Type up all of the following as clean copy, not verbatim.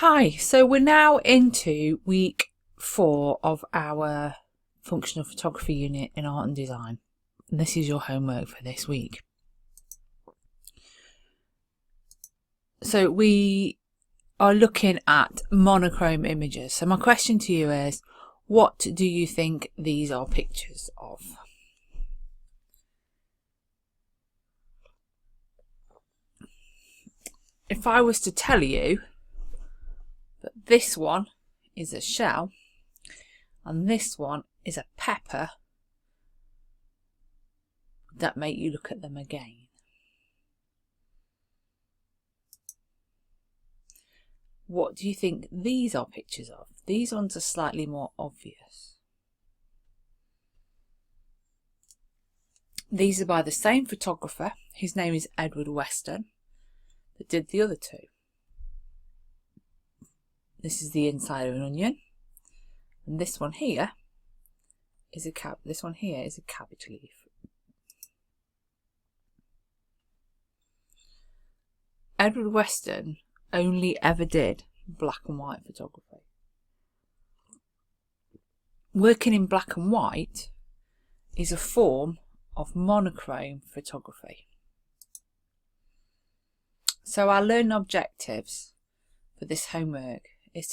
Hi, so we're now into week 4 of our functional photography unit in art and design. And this is your homework for this week. So we are looking at monochrome images. So my question to you is, what do you think these are pictures of? If I was to tell you that this one is a shell and this one is a pepper, would that make you look at them again? What do you think these are pictures of? These ones are slightly more obvious. These are by the same photographer, whose name is Edward Weston, that did the other two. This is the inside of an onion, and this one here is a cabbage leaf. Edward Weston only ever did black and white photography. Working in black and white is a form of monochrome photography. So our learning objectives for this homework is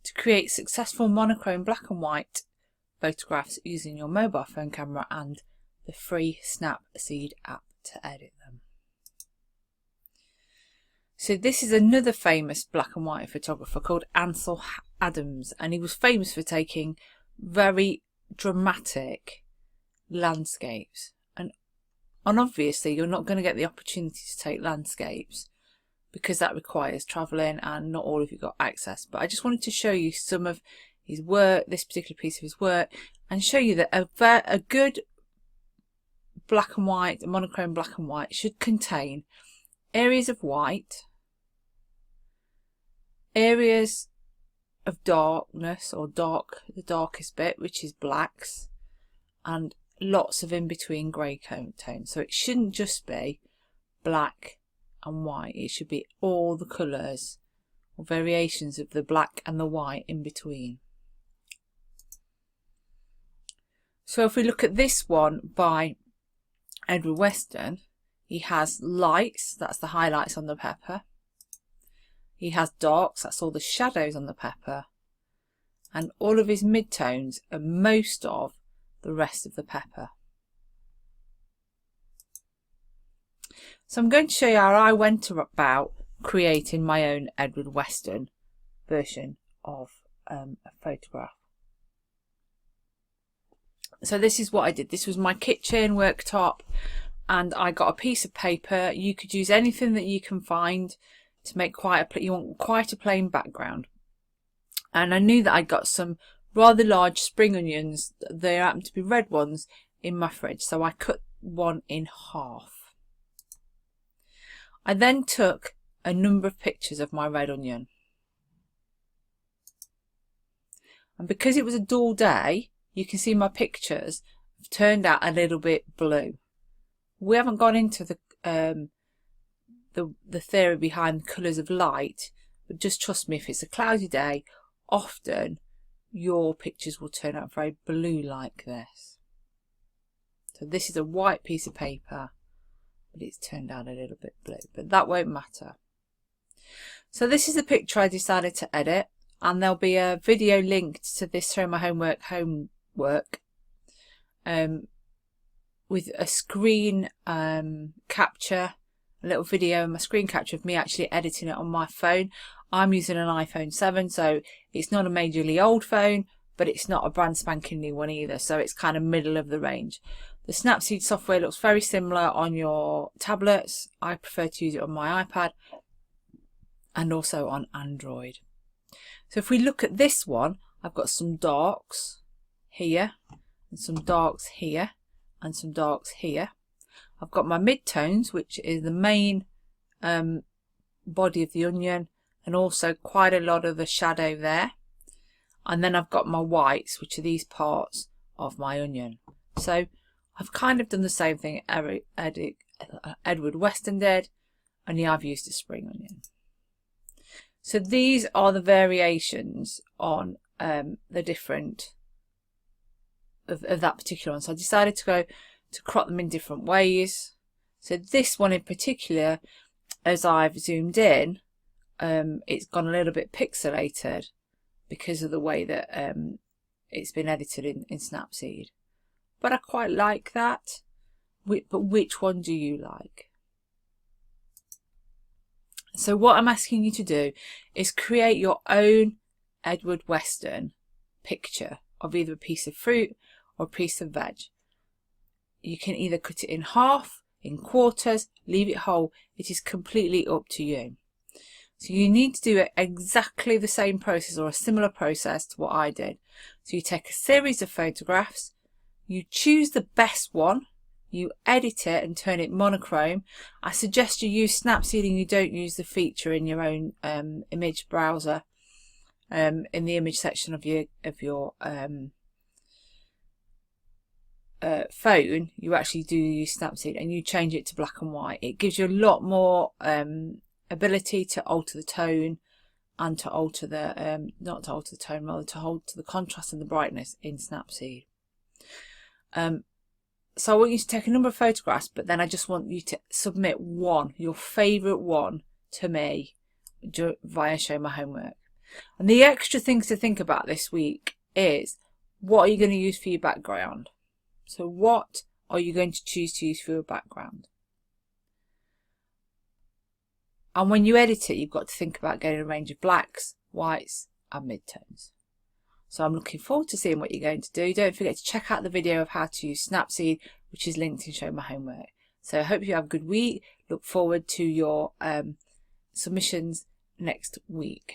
to create successful monochrome black and white photographs using your mobile phone camera and the free Snapseed app to edit them. So this is another famous black and white photographer called Ansel Adams, and he was famous for taking very dramatic landscapes. And obviously you're not going to get the opportunity to take landscapes because that requires travelling and not all of you got access. But I just wanted to show you some of his work, this particular piece of his work, and show you that a good black and white, a monochrome black and white, should contain areas of white, areas of darkness or the darkest bit, which is blacks, and lots of in between grey tones. So it shouldn't just be black and white, it should be all the colours or variations of the black and the white in between. So if we look at this one by Edward Weston, he has lights, that's the highlights on the pepper. He has darks, that's all the shadows on the pepper. And all of his midtones are most of the rest of the pepper. So I'm going to show you how I went about creating my own Edward Weston version of a photograph. So this is what I did. This was my kitchen worktop, and I got a piece of paper. You could use anything that you can find to make you want quite a plain background. And I knew that I got some rather large spring onions. They happened to be red ones in my fridge, so I cut one in half. I then took a number of pictures of my red onion. And because it was a dull day, you can see my pictures have turned out a little bit blue. We haven't gone into the theory behind the colours of light, but just trust me, if it's a cloudy day, often your pictures will turn out very blue like this. So this is a white piece of paper, but it's turned out a little bit blue, but that won't matter. So this is the picture I decided to edit, and there'll be a video linked to this through my homework with a screen capture, a little video, my screen capture of me actually editing it on my phone. I'm using an iPhone 7, so it's not a majorly old phone, but it's not a brand spanking new one either, so it's kind of middle of the range. The Snapseed software looks very similar on your tablets. I prefer to use it on my iPad and also on Android. So if we look at this one, I've got some darks here and some darks here and some darks here. I've got my midtones, which is the main body of the onion, and also quite a lot of the shadow there. And then I've got my whites, which are these parts of my onion. So I've kind of done the same thing Edward Weston did, only I've used a spring onion. So these are the variations on the different of that particular one. So I decided to go to crop them in different ways. So this one in particular, as I've zoomed in, it's gone a little bit pixelated because of the way that it's been edited in Snapseed. But I quite like that. But which one do you like? So what I'm asking you to do is create your own Edward Weston picture of either a piece of fruit or a piece of veg. You can either cut it in half, in quarters, leave it whole. It is completely up to you. So you need to do it exactly the same process or a similar process to what I did. So you take a series of photographs, you choose the best one, you edit it and turn it monochrome. I suggest you use Snapseed and you don't use the feature in your own image browser. In the image section of your phone, you actually do use Snapseed and you change it to black and white. It gives you a lot more ability to alter the tone and to alter the not to alter the tone, rather to alter the contrast and the brightness in Snapseed. So I want you to take a number of photographs, but then I just want you to submit one, your favourite one, to me via Show My Homework. And the extra things to think about this week is, what are you going to use for your background? So what are you going to choose to use for your background? And when you edit it, you've got to think about getting a range of blacks, whites and midtones. So I'm looking forward to seeing what you're going to do. Don't forget to check out the video of how to use Snapseed, which is linked in Show My Homework. So I hope you have a good week. Look forward to your submissions next week.